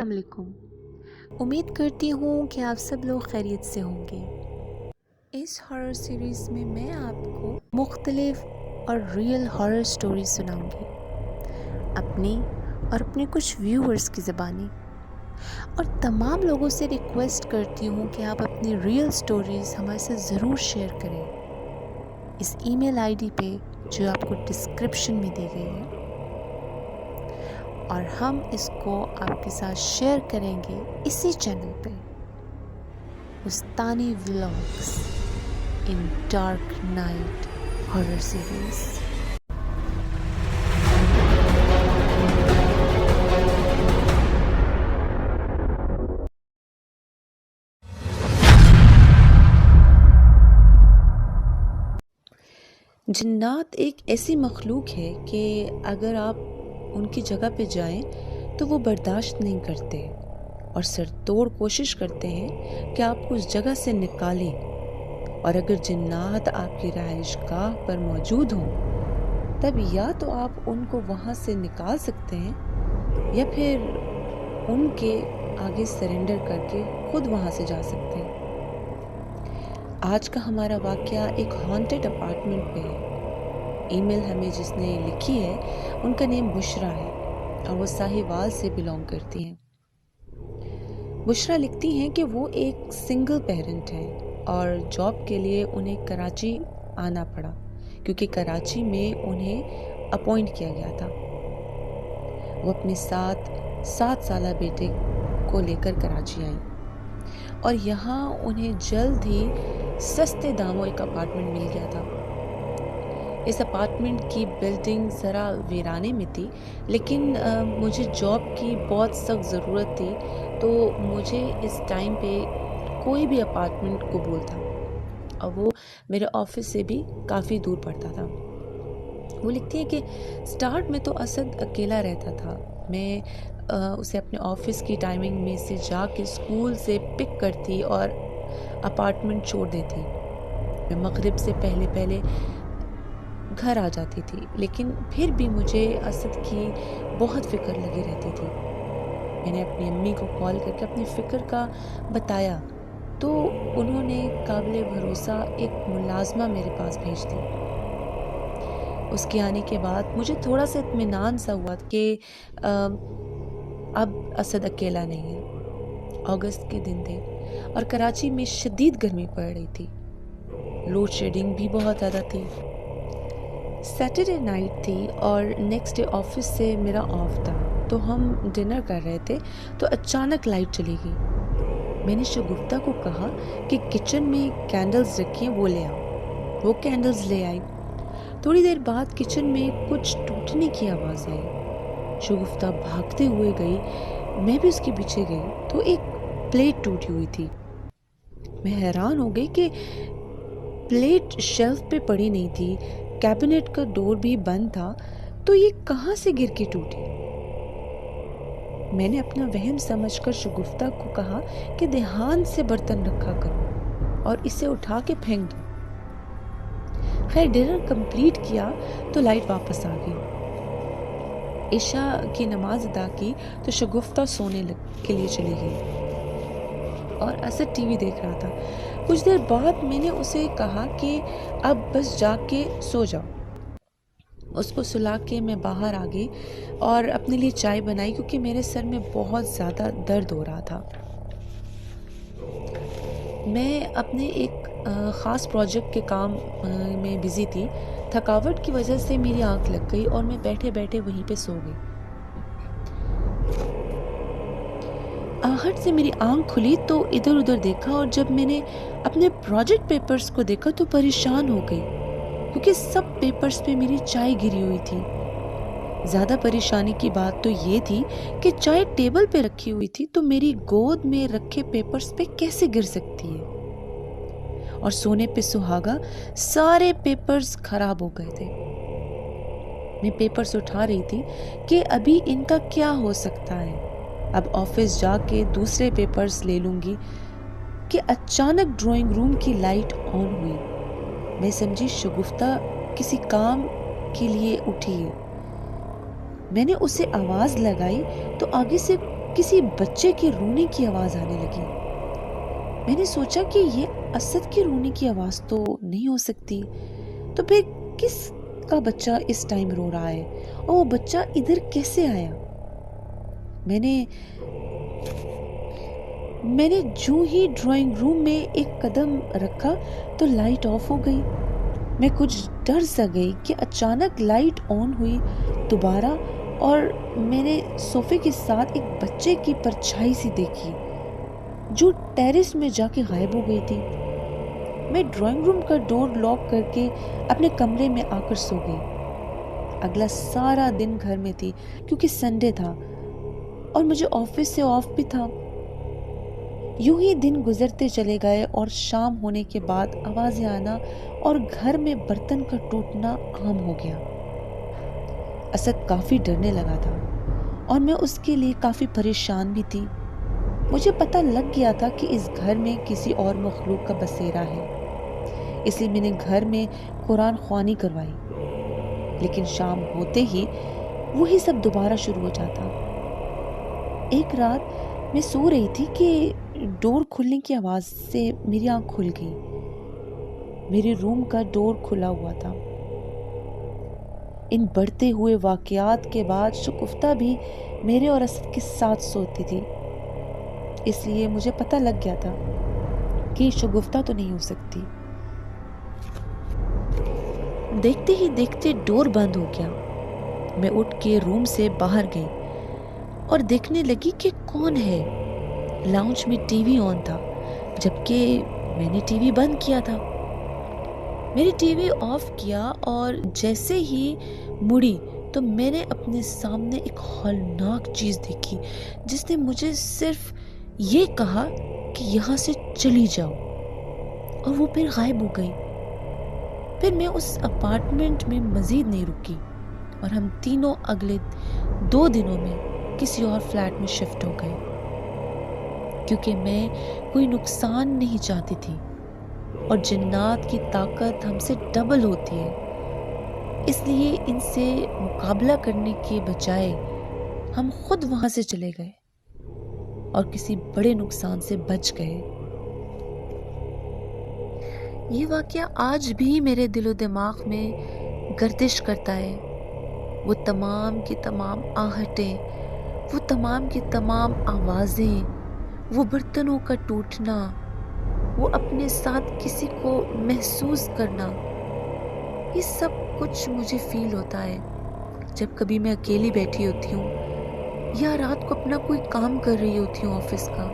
अस्सलाम वालेकुम। उम्मीद करती हूँ कि आप सब लोग खैरियत से होंगे। इस हॉरर सीरीज़ में मैं आपको मुख्तलिफ और रियल हॉरर स्टोरी सुनाऊंगी, अपनी और अपने कुछ व्यूअर्स की ज़बानी। और तमाम लोगों से रिक्वेस्ट करती हूँ कि आप अपनी रियल स्टोरीज़ हमारे साथ ज़रूर शेयर करें इस ईमेल आईडी पे जो आपको डिस्क्रिप्शन में दी गई है, और हम इसको आपके साथ शेयर करेंगे इसी चैनल पे, Ustani vlogs in dark night horror series. जिन्नात एक ऐसी मखलूक है कि अगर आप उनकी जगह पे जाएं तो वो बर्दाश्त नहीं करते और सरतोड़ कोशिश करते हैं कि आपको उस जगह से निकालें। और अगर जिन्नात आपकी रहाइशगाह पर मौजूद हों तब या तो आप उनको वहाँ से निकाल सकते हैं या फिर उनके आगे सरेंडर करके खुद वहाँ से जा सकते हैं। आज का हमारा वाक़या एक हॉन्टेड अपार्टमेंट पे है। ईमेल हमें जिसने लिखी है उनका नेम बुशरा है और वो साहिवाल से बिलोंग करती हैं। बुशरा लिखती हैं कि वो एक सिंगल पेरेंट हैं और जॉब के लिए उन्हें कराची आना पड़ा क्योंकि कराची में उन्हें अपॉइंट किया गया था। वो अपने साथ 7 साला बेटे को लेकर कराची आई और यहाँ उन्हें जल्द ही सस्ते दामों एक अपार्टमेंट मिल गया था। इस अपार्टमेंट की बिल्डिंग ज़रा वीराने में थी, लेकिन मुझे जॉब की बहुत सख्त ज़रूरत थी, तो मुझे इस टाइम पे कोई भी अपार्टमेंट कबूल था और वो मेरे ऑफिस से भी काफ़ी दूर पड़ता था। वो लिखती है कि स्टार्ट में तो असद अकेला रहता था। मैं उसे अपने ऑफिस की टाइमिंग में से जाके स्कूल से पिक करती और अपार्टमेंट छोड़ देती। मैं मगरिब से पहले घर आ जाती थी, लेकिन फिर भी मुझे असद की बहुत फ़िक्र लगी रहती थी। मैंने अपनी अम्मी को कॉल करके अपनी फ़िक्र का बताया तो उन्होंने काबिल भरोसा एक मुलाजमा मेरे पास भेज दी। उसके आने के बाद मुझे थोड़ा सा इत्मीनान सा हुआ कि अब असद अकेला नहीं है। अगस्त के दिन थे और कराची में शदीद गर्मी पड़ रही थी। लोड शेडिंग भी बहुत ज़्यादा थी। सैटरडे नाइट थी और नेक्स्ट डे ऑफिस से मेरा ऑफ था, तो हम डिनर कर रहे थे तो अचानक लाइट चली गई। मैंने शगुफ्ता को कहा कि किचन में कैंडल्स रखी हैं, वो ले आओ। वो कैंडल्स ले आई। थोड़ी देर बाद किचन में कुछ टूटने की आवाज़ आई। शगुफ्ता भागते हुए गई, मैं भी उसके पीछे गई तो एक प्लेट टूटी हुई थी। मैं हैरान हो गई कि प्लेट शेल्फ पे पड़ी नहीं थी, कैबिनेट का डोर भी बंद था, तो ये कहाँ से गिर के टूटी। मैंने अपना वहम समझकर शगुफ्ता को कहा कि ध्यान से बर्तन रखा करो और इसे उठा के फेंक दो। खैर डिनर कंप्लीट किया तो लाइट वापस आ गई। इशा की नमाज अदा की तो शगुफ्ता सोने के लिए चली गई और असद टीवी देख रहा था। कुछ देर बाद मैंने उसे कहा कि अब बस जाके सो जाओ। उसको सुला के मैं बाहर आ गई और अपने लिए चाय बनाई क्योंकि मेरे सर में बहुत ज़्यादा दर्द हो रहा था। मैं अपने एक ख़ास प्रोजेक्ट के काम में बिज़ी थी। थकावट की वजह से मेरी आंख लग गई और मैं बैठे बैठे वहीं पे सो गई। आहट से मेरी आंख खुली तो इधर उधर देखा और जब मैंने अपने प्रोजेक्ट पेपर्स को देखा तो परेशान हो गई क्योंकि सब पेपर्स पे मेरी चाय गिरी हुई थी। ज़्यादा परेशानी की बात तो ये थी कि चाय टेबल पे रखी हुई थी तो मेरी गोद में रखे पेपर्स पे कैसे गिर सकती है। और सोने पे सुहागा सारे पेपर्स खराब हो गए थे। मैं पेपर्स उठा रही थी कि अभी इनका क्या हो सकता है, अब ऑफिस जाके दूसरे पेपर्स ले लूँगी कि अचानक ड्राइंग रूम की लाइट ऑन हुई। मैं समझी शगुफ्ता किसी काम के लिए उठी है। मैंने उसे आवाज़ लगाई तो आगे से کسی بچے کے رونے کی آواز آنے لگی۔ میں نے سوچا کہ یہ اسد کے رونے کی آواز تو نہیں ہو سکتی، تو پھر کس کا بچہ اس ٹائم رو رہا ہے اور وہ بچہ ادھر کیسے آیا؟ میں نے جو ہی ڈرائنگ روم میں ایک قدم رکھا تو لائٹ آف ہو گئی۔ میں کچھ ڈر سا گئی کہ اچانک لائٹ آن ہوئی دوبارہ اور میں نے صوفے کے ساتھ ایک بچے کی پرچھائی سی دیکھی جو ٹیرس میں جا کے غائب ہو گئی تھی۔ میں ڈرائنگ روم کا ڈور لاک کر کے اپنے کمرے میں آ کر سو گئی۔ اگلا سارا دن گھر میں تھی کیونکہ سنڈے تھا اور مجھے آفس سے آف بھی تھا۔ یوں ہی دن گزرتے چلے گئے اور شام ہونے کے بعد آوازیں آنا اور گھر میں برتن کا ٹوٹنا عام ہو گیا۔ اسد کافی ڈرنے لگا تھا اور میں اس کے لیے کافی پریشان بھی تھی۔ مجھے پتہ لگ گیا تھا کہ اس گھر میں کسی اور مخلوق کا بسیرا ہے، اس لیے میں نے گھر میں قرآن خوانی کروائی، لیکن شام ہوتے ہی وہی سب دوبارہ شروع ہو جاتا۔ ایک رات میں سو رہی تھی کہ ڈور کھلنے کی آواز سے میری آنکھ کھل گئی۔ میرے روم کا ڈور کھلا ہوا تھا۔ ان بڑھتے ہوئے واقعات کے بعد شگفتہ بھی میرے اور اسد کے ساتھ سوتی تھی، اس لیے مجھے پتہ لگ گیا تھا کہ شگفتہ تو نہیں ہو سکتی۔ دیکھتے ہی دیکھتے ڈور بند ہو گیا۔ میں اٹھ کے روم سے باہر گئی اور دیکھنے لگی کہ کون ہے۔ لاؤنج میں ٹی وی آن تھا، جبکہ میں نے ٹی وی بند کیا تھا۔ میں نے ٹی وی آف کیا اور جیسے ہی مڑی تو میں نے اپنے سامنے ایک ہولناک چیز دیکھی جس نے مجھے صرف یہ کہا کہ یہاں سے چلی جاؤ، اور وہ پھر غائب ہو گئی۔ پھر میں اس اپارٹمنٹ میں مزید نہیں رکی اور ہم تینوں اگلے 2 دنوں میں کسی اور فلیٹ میں شفٹ ہو گئے، کیونکہ میں کوئی نقصان نہیں چاہتی تھی اور جنات کی طاقت ہم سے ڈبل ہوتی ہے، اس لیے ان سے مقابلہ کرنے کے بجائے ہم خود وہاں سے چلے گئے اور کسی بڑے نقصان سے بچ گئے۔ یہ واقعہ آج بھی میرے دل و دماغ میں گردش کرتا ہے۔ وہ تمام کی تمام آہٹیں، وہ تمام کی تمام آوازیں، وہ برتنوں کا ٹوٹنا، وہ اپنے ساتھ کسی کو محسوس کرنا، یہ سب کچھ مجھے فیل ہوتا ہے جب کبھی میں اکیلی بیٹھی ہوتی ہوں یا رات کو اپنا کوئی کام کر رہی ہوتی ہوں آفس کا،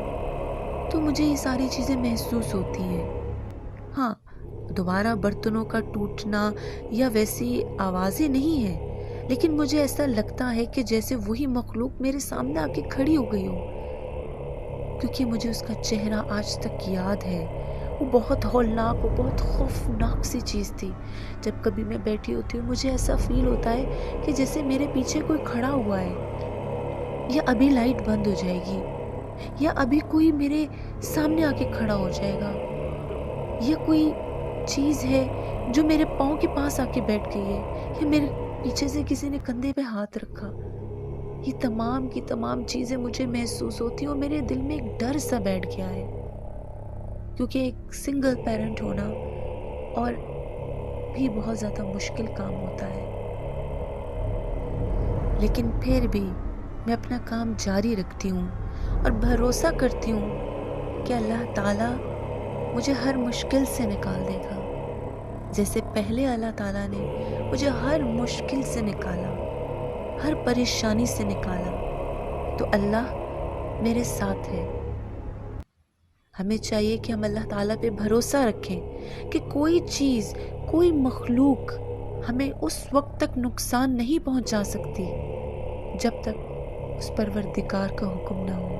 تو مجھے یہ ساری چیزیں محسوس ہوتی ہیں۔ ہاں، دوبارہ برتنوں کا ٹوٹنا یا ویسی آوازیں نہیں ہیں، لیکن مجھے ایسا لگتا ہے کہ جیسے وہی مخلوق میرے سامنے آ کے کھڑی ہو گئی ہو، کیونکہ مجھے اس کا چہرہ آج تک یاد ہے۔ وہ بہت ہولناک، وہ بہت خوفناک سی چیز تھی۔ جب کبھی میں بیٹھی ہوتی ہوں مجھے ایسا فیل ہوتا ہے کہ جیسے میرے پیچھے کوئی کھڑا ہوا ہے، یا ابھی لائٹ بند ہو جائے گی، یا ابھی کوئی میرے سامنے آ کے کھڑا ہو جائے گا، یا کوئی چیز ہے جو میرے پاؤں کے پاس آ کے بیٹھ گئی ہے، یا میرے پیچھے سے کسی نے کندھے پہ ہاتھ رکھا۔ یہ تمام کی تمام چیزیں مجھے محسوس ہوتی ہیں اور میرے دل میں ایک ڈر سا بیٹھ گیا ہے، کیونکہ ایک سنگل پیرنٹ ہونا اور بھی بہت زیادہ مشکل کام ہوتا ہے، لیکن پھر بھی میں اپنا کام جاری رکھتی ہوں اور بھروسہ کرتی ہوں کہ اللہ تعالیٰ مجھے ہر مشکل سے نکال دے گا، جیسے پہلے اللہ تعالیٰ نے مجھے ہر مشکل سے نکالا، ہر پریشانی سے نکالا، تو اللہ میرے ساتھ ہے۔ ہمیں چاہیے کہ ہم اللہ تعالیٰ پہ بھروسہ رکھیں کہ کوئی چیز، کوئی مخلوق ہمیں اس وقت تک نقصان نہیں پہنچا سکتی جب تک اس پروردگار کا حکم نہ ہو۔